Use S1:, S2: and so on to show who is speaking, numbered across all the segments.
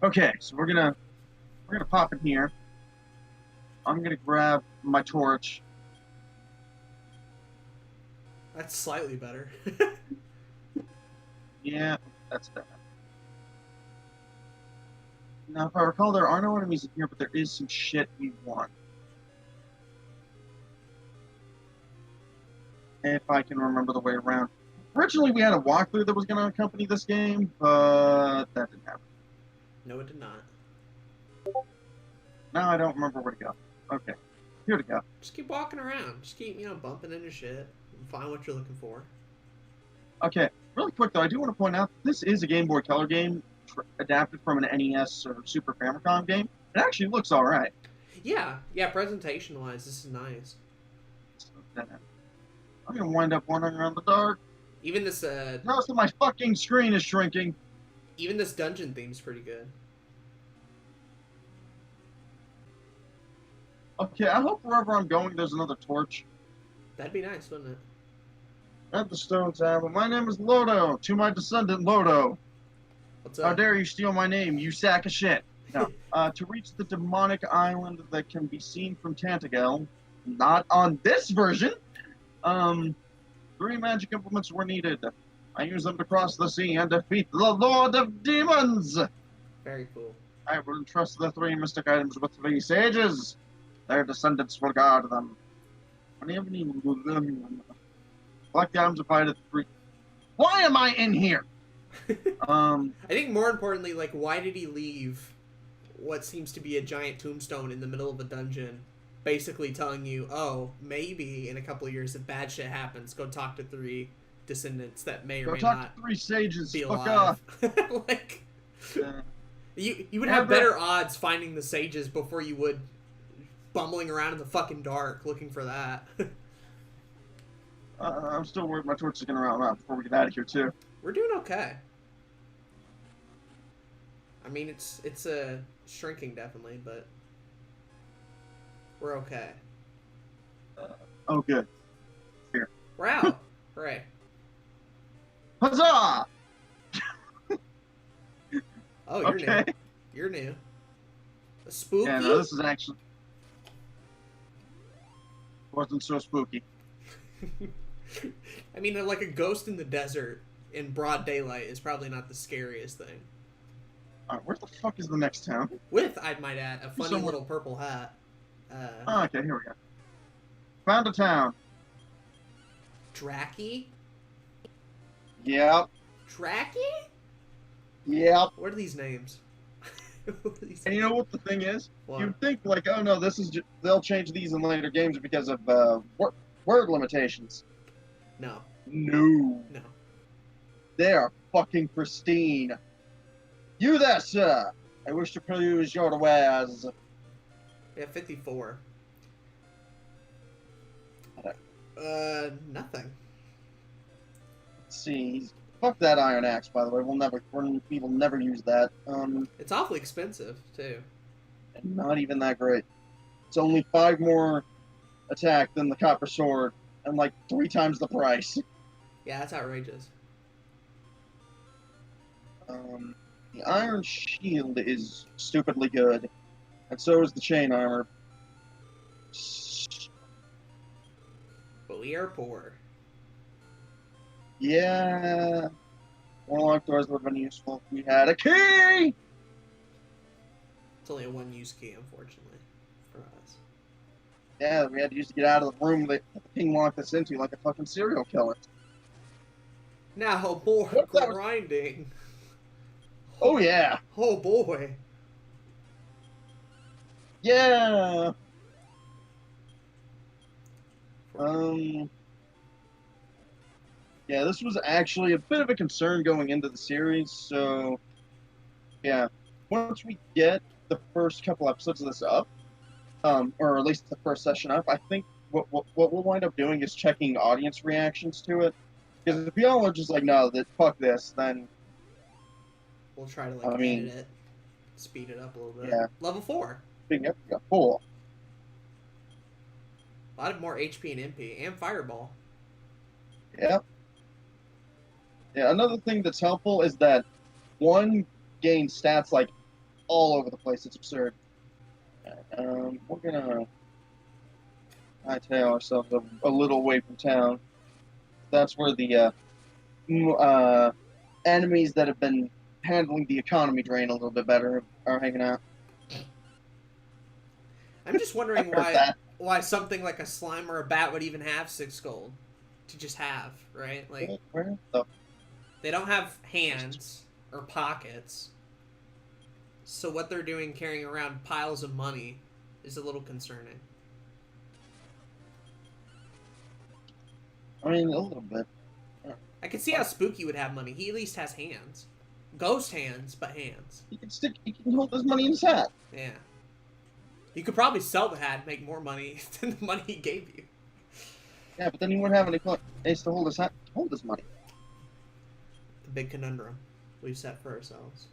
S1: Okay, so we're gonna pop in here. I'm gonna grab my torch.
S2: That's slightly better.
S1: Yeah, that's that. Now, if I recall, there are no enemies in here, but there is some shit we want. If I can remember the way around. Originally, we had a walkthrough that was going to accompany this game, but that didn't happen.
S2: No, it did not.
S1: Now I don't remember where to go. Okay, here to go.
S2: Just keep walking around. Just keep, bumping into shit. And find what you're looking for.
S1: Okay, really quick though, I do want to point out this is a Game Boy Color game adapted from an NES or Super Famicom game. It actually looks all right.
S2: Yeah. Presentation-wise, this is nice.
S1: So, I'm gonna wind up wandering around the dark.
S2: Even this,
S1: Notice that my fucking screen is shrinking.
S2: even this dungeon theme's pretty good.
S1: Okay, I hope wherever I'm going, there's another torch.
S2: That'd be nice, wouldn't it?
S1: At the stone tavern. My name is Lodo. To my descendant Lodo.
S2: What's
S1: How
S2: up?
S1: dare you steal my name, you sack of shit. No. To reach the demonic island that can be seen from Tantagel, not on this version, 3 magic implements were needed. I used them to cross the sea and defeat the Lord of Demons.
S2: Very cool.
S1: I will entrust the 3 mystic items with 3 sages. Their descendants will guard them. Collect the items provided 3. Why am I in here?
S2: I think more importantly, like, why did he leave what seems to be a giant tombstone in the middle of a dungeon, basically telling you, oh, maybe in a couple of years if bad shit happens, go talk to 3 descendants that may or
S1: Go
S2: may
S1: talk
S2: not
S1: to 3 sages.
S2: be
S1: Fuck
S2: alive.
S1: off.
S2: Like,
S1: Yeah.
S2: you would have better odds finding the sages before you would bumbling around in the fucking dark looking for that.
S1: I'm still worried my torch is gonna run out before we get out of here too.
S2: We're doing okay. I mean, it's shrinking definitely, but we're okay.
S1: Oh, good. Here.
S2: We're out. Hooray.
S1: Huzzah!
S2: Oh, you're
S1: Okay.
S2: new. You're new. A spooky?
S1: Yeah, no, this is actually wasn't so spooky.
S2: I mean, like a ghost in the desert in broad daylight is probably not the scariest thing.
S1: Alright, where the fuck is the next town?
S2: With, I might add, a funny
S1: Somewhere.
S2: little purple hat.
S1: Oh, okay, here we go. Found a town.
S2: Dracky?
S1: Yep.
S2: Dracky?
S1: Yep.
S2: What are these names? What are these
S1: And you know what the thing is?
S2: What?
S1: You'd think like, oh no, this is they'll change these in later games because of word limitations.
S2: No.
S1: No.
S2: No.
S1: They are fucking pristine. You there, sir. I wish to peruse your wares.
S2: We have 54. Nothing.
S1: Let's see. Fuck that iron axe, by the way. We will never use that.
S2: It's awfully expensive, too.
S1: Not even that great. It's only 5 more attack than the copper sword, and like 3 times the price.
S2: Yeah, that's outrageous.
S1: The iron shield is stupidly good, and so is the chain armor.
S2: But we are poor.
S1: Yeah. Warlock doors would have been useful if we had a key!
S2: It's only a one-use key, unfortunately, for us.
S1: Yeah, we had to use to get out of the room that the king locked us into like a fucking serial killer.
S2: Now, more
S1: What that was-
S2: grinding.
S1: Oh yeah!
S2: Oh, boy.
S1: Yeah! Yeah, this was actually a bit of a concern going into the series, so yeah. Once we get the first couple episodes of this up, or at least the first session up, I think what we'll wind up doing is checking audience reactions to it. Because if y'all are just like, no, fuck this, then
S2: We'll try to, like, edit it. Speed it up a little bit.
S1: Yeah.
S2: Level 4.
S1: speaking of, we got 4.
S2: A lot of more HP and MP. And Fireball.
S1: Yep. Yeah, another thing that's helpful is that one gains stats like all over the place. It's absurd. We're gonna hightail ourselves a little away from town. That's where the enemies that have been handling the economy drain a little bit better are hanging out.
S2: I'm just wondering why something like a slime or a bat would even have 6 gold to just have, right? Like,
S1: where the...
S2: They don't have hands or pockets, so what they're doing carrying around piles of money is a little concerning.
S1: I mean, a little bit.
S2: I can see how Spooky would have money. He at least has hands. Ghost hands, but hands.
S1: He can hold his money in his hat.
S2: Yeah. You could probably sell the hat and make more money than the money he gave you.
S1: Yeah, but then he wouldn't have any place to hold his hat, hold his money.
S2: The big conundrum we've set for ourselves.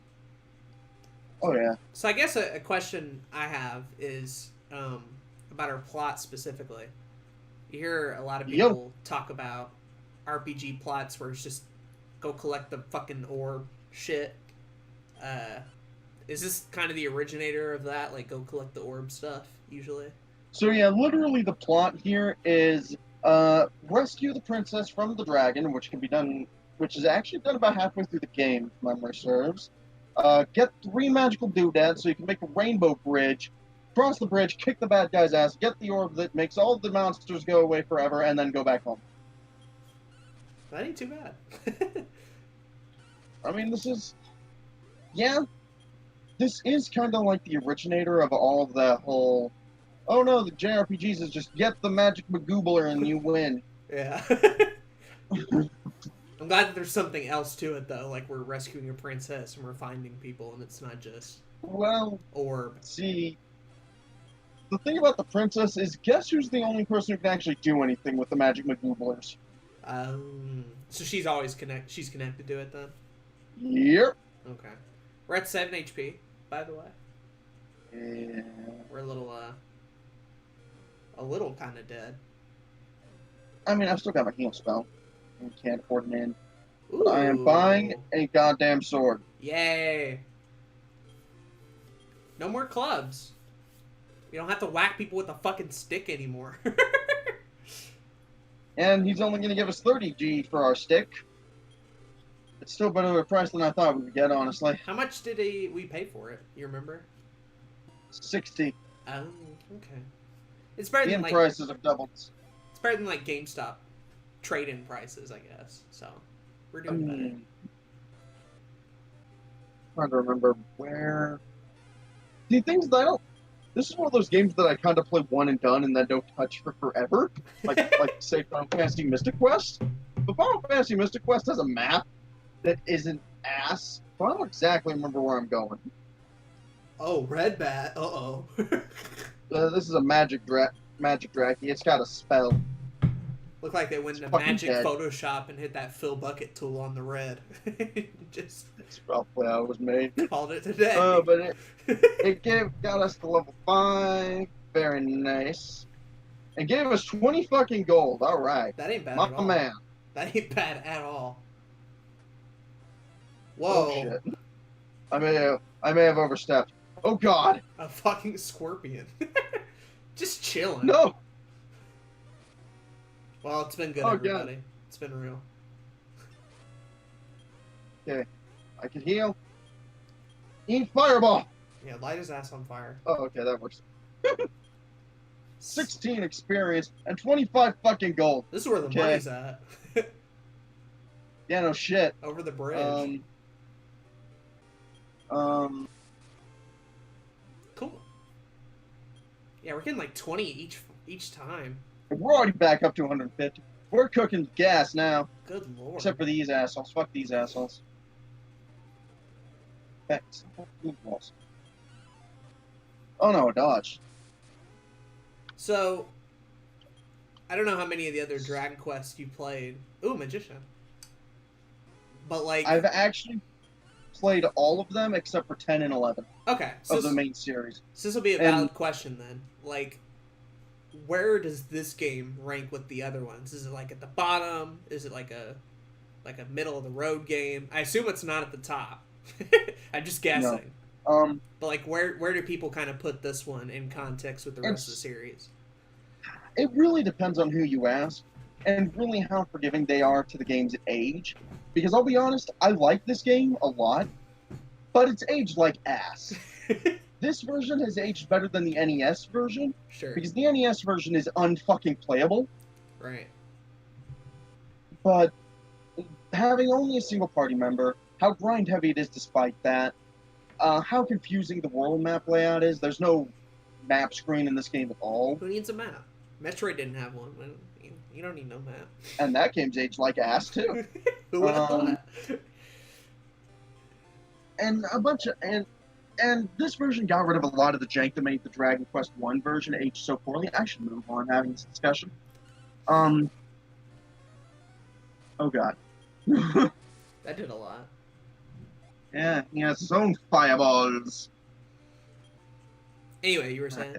S1: Oh, yeah.
S2: So I guess a question I have is about our plot specifically. You hear a lot of people talk about RPG plots where it's just go collect the fucking orb shit. Is this kind of the originator of that? Like, go collect the orb stuff, usually?
S1: So, yeah, literally the plot here is rescue the princess from the dragon, which is actually done about halfway through the game, if memory serves. Get 3 magical doodads so you can make a rainbow bridge, cross the bridge, kick the bad guy's ass, get the orb that makes all the monsters go away forever, and then go back home.
S2: That ain't too bad.
S1: I mean, this is kind of like the originator of all of that whole, oh no, the JRPGs is just get the magic magoobler and you win.
S2: Yeah. I'm glad that there's something else to it, though. Like, we're rescuing a princess and we're finding people, and it's not just...
S1: Well,
S2: orb.
S1: See, the thing about the princess is, guess who's the only person who can actually do anything with the magic magooblers?
S2: So she's always connected to it, then?
S1: Yep.
S2: Okay. We're at 7 HP, by the way.
S1: Yeah.
S2: We're a little kind of dead.
S1: I mean, I've still got my heal spell. I can't afford an in. But I am buying a goddamn sword.
S2: Yay. No more clubs. We don't have to whack people with a fucking stick anymore.
S1: And he's only going to give us 30 G for our stick. It's still better of a price than I thought we would get, honestly.
S2: How much did we pay for it? You remember?
S1: 60.
S2: Oh, okay. It's better than like...
S1: prices have doubled.
S2: It's better than like GameStop trade-in prices, I guess. So, we're doing better.
S1: Trying to remember where... See, things that I don't... This is one of those games that I kind of play one and done and then don't touch for forever. Like say, Final Fantasy Mystic Quest. But Final Fantasy Mystic Quest has a map that isn't ass. So I don't exactly remember where I'm going.
S2: Oh, Red Bat. Uh-oh.
S1: This is a Magic Dracky. It's got a spell.
S2: Look like they went into Magic Photoshop and hit that fill bucket tool on the red. Just...
S1: That's probably how it was made.
S2: Called it today.
S1: But it got us to level 5. Very nice. And gave us 20 fucking gold. All right.
S2: That ain't bad at all.
S1: My man.
S2: That ain't bad at all. Whoa.
S1: Oh, shit. I may have overstepped. Oh, God.
S2: A fucking scorpion. Just chilling.
S1: No.
S2: Well, it's been good, everybody. God. It's been real.
S1: Okay. I can heal. Eat fireball.
S2: Yeah, light his ass on fire.
S1: Oh, okay, that works. 16 experience and 25 fucking gold.
S2: This is where the money's at.
S1: Yeah, no shit.
S2: Over the bridge. Cool. Yeah, we're getting like 20 each time.
S1: We're already back up to 150. We're cooking gas now.
S2: Good lord.
S1: Except for these assholes. Fuck these assholes. Thanks. Oh no, dodge.
S2: So, I don't know how many of the other Dragon Quests you played. Ooh, Magician. But like...
S1: I've actually played all of them except for 10 and 11.
S2: Okay.
S1: So of the main series.
S2: So this will be a valid question then. Like, where does this game rank with the other ones? Is it like at the bottom? Is it like a middle of the road game? I assume it's not at the top. I'm just guessing. But like, where do people kind of put this one in context with the rest of the series?
S1: It really depends on who you ask, and really how forgiving they are to the game's age. Because I'll be honest, I like this game a lot, but it's aged like ass. This version has aged better than the NES version.
S2: Sure.
S1: Because the NES version is unfucking playable.
S2: Right.
S1: But having only a single party member, how grind heavy it is despite that, how confusing the world map layout is. There's no map screen in this game at all.
S2: Who needs a map? Metroid didn't have one. You don't need no map.
S1: And that game's aged like ass too.
S2: Who would have thought?
S1: And a bunch of and this version got rid of a lot of the jank that made the Dragon Quest I version age so poorly. I should move on having this discussion. Oh god.
S2: That did a lot.
S1: Yeah, he has his own fireballs.
S2: Anyway, you were saying?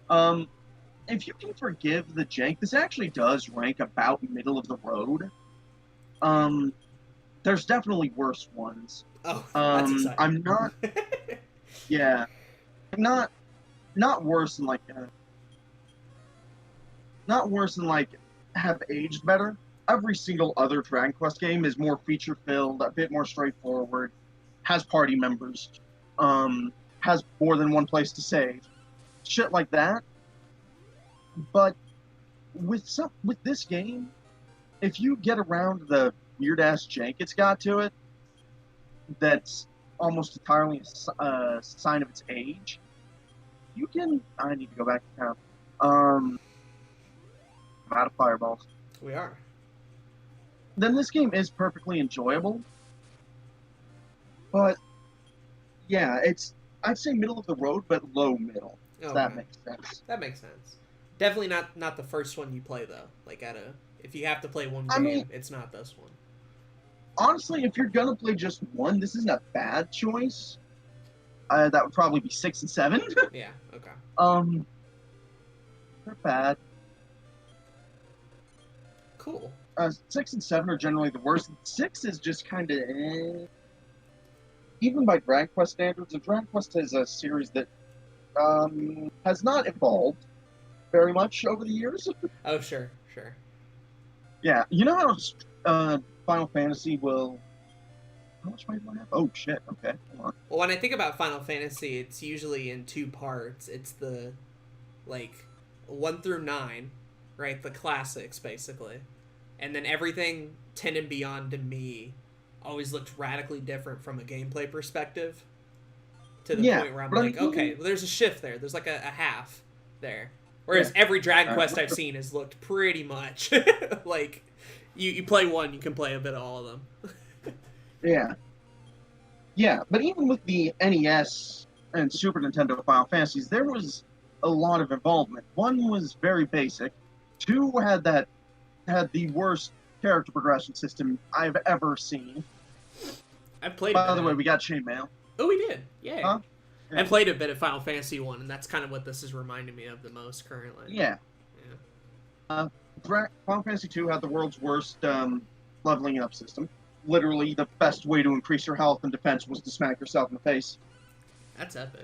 S1: Okay. If you can forgive the jank, this actually does rank about middle of the road. There's definitely worse ones.
S2: Oh, that's exciting.
S1: I'm not. Yeah, not worse than like. Not worse than like have aged better. Every single other Dragon Quest game is more feature filled, a bit more straightforward, has party members, has more than one place to save, shit like that. But with this game, if you get around the weird ass jank it's got to it, that's almost entirely a sign of its age. You can. I need to go back to town. I'm out of fireballs.
S2: We are.
S1: Then this game is perfectly enjoyable. But yeah, I'd say middle of the road, but low middle. If that makes sense.
S2: That makes sense. Definitely not the first one you play though. Like if you have to play one game, it's not this one.
S1: Honestly, if you're gonna play just one, this isn't a bad choice. That would probably be 6 and 7.
S2: Yeah. Okay.
S1: They're bad.
S2: Cool.
S1: 6 and 7 are generally the worst. 6 is just kind of even by Dragon Quest standards. And Dragon Quest is a series that has not evolved very much over the years.
S2: Oh, sure.
S1: Yeah, you know how Final Fantasy will. How much money do I have? Oh shit! Okay, hold on.
S2: Well, when I think about Final Fantasy, it's usually in two parts. It's the 1 through 9, right? The classics, basically, and then everything 10 and beyond to me always looked radically different from a gameplay perspective. To the point where I'm like, okay, well, there's a shift there. There's like a half there. Whereas every Dragon Quest I've seen has looked pretty much like you play one, you can play a bit of all of them.
S1: Yeah, but even with the NES and Super Nintendo Final Fantasies, there was a lot of involvement. 1 was very basic. 2 had the worst character progression system I've ever seen.
S2: I've played.
S1: By the way, we got chainmail.
S2: Oh, we did. Yay.
S1: Huh? Yeah.
S2: I played a bit of Final Fantasy 1, and that's kind of what this is reminding me of the most currently.
S1: Yeah. Final Fantasy 2 had the world's worst leveling up system. Literally, the best way to increase your health and defense was to smack yourself in the face.
S2: That's epic.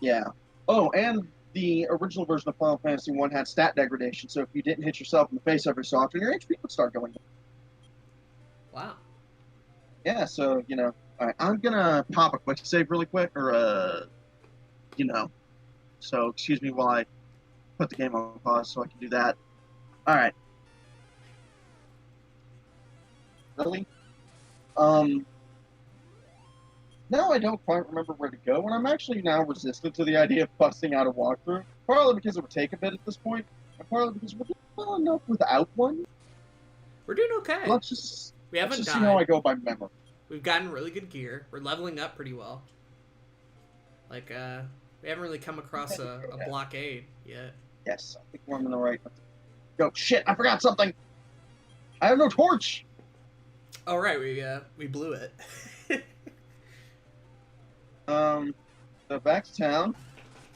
S1: Yeah. Oh, and the original version of Final Fantasy 1 had stat degradation, so if you didn't hit yourself in the face every so often, your HP would start going down.
S2: Wow.
S1: Yeah, so, alright, I'm gonna pop a quick save really quick, or, so excuse me while I put the game on pause so I can do that. Alright. Really? Now I don't quite remember where to go, and I'm actually now resistant to the idea of busting out a walkthrough, partly because it would take a bit at this point, and partly because we're doing well enough without one.
S2: We're doing okay.
S1: Let's just
S2: see
S1: how I go by memory.
S2: We've gotten really good gear. We're leveling up pretty well. We haven't really come across a blockade yet.
S1: Yes, I think we're in the right. Go, shit, I forgot something! I have no torch!
S2: Oh, right, we blew it.
S1: So back to town.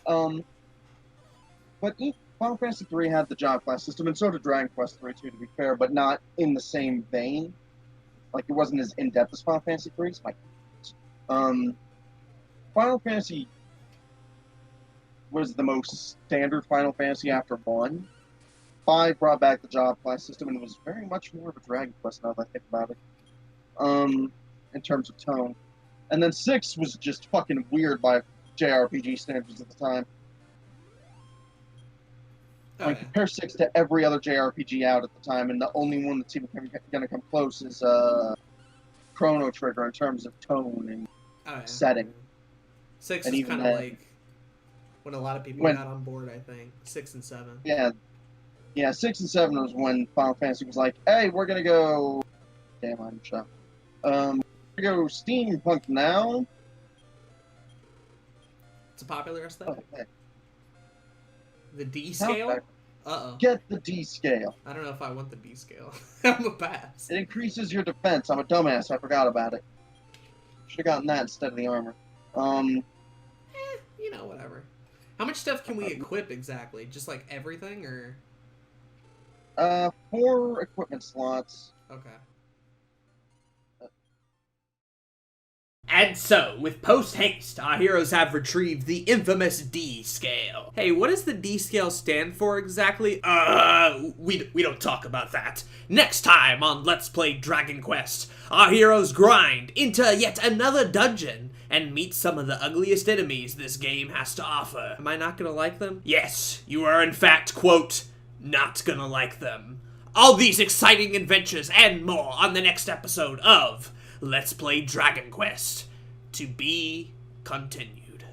S1: But Final Fantasy 3 had the job class system, and so did Dragon Quest 3 too, to be fair, but not in the same vein. Like, it wasn't as in-depth as Final Fantasy 3's. Final Fantasy was the most standard Final Fantasy after 1. 5 brought back the job class system and was very much more of a Dragon Quest now that I think about it. In terms of tone. And then 6 was just fucking weird by JRPG standards at the time. I mean, compare 6 to every other JRPG out at the time, and the only one that's even going to come close is Chrono Trigger in terms of tone and setting.
S2: 6 is kind of like when a lot of people got on board, I think. 6 and 7.
S1: Yeah, 6 and 7 was when Final Fantasy was like, hey, we're going to go... Damn, I'm shot. We're going to go steampunk now.
S2: It's a popular aesthetic.
S1: Okay.
S2: The D scale? Uh-oh.
S1: Get the D scale.
S2: I don't know if I want the D scale. I'm a pass.
S1: It increases your defense. I'm a dumbass. I forgot about it. Should have gotten that instead of the armor.
S2: You know, whatever. How much stuff can we equip exactly? Just like everything, or?
S1: 4 equipment slots.
S2: Okay.
S3: And so, with post-haste, our heroes have retrieved the infamous D-scale.
S2: Hey, what does the D-scale stand for exactly?
S3: We don't talk about that. Next time on Let's Play Dragon Quest, our heroes grind into yet another dungeon and meet some of the ugliest enemies this game has to offer.
S2: Am I not gonna like them?
S3: Yes, you are in fact, quote, not gonna like them. All these exciting adventures and more on the next episode of Let's Play Dragon Quest. To be continued.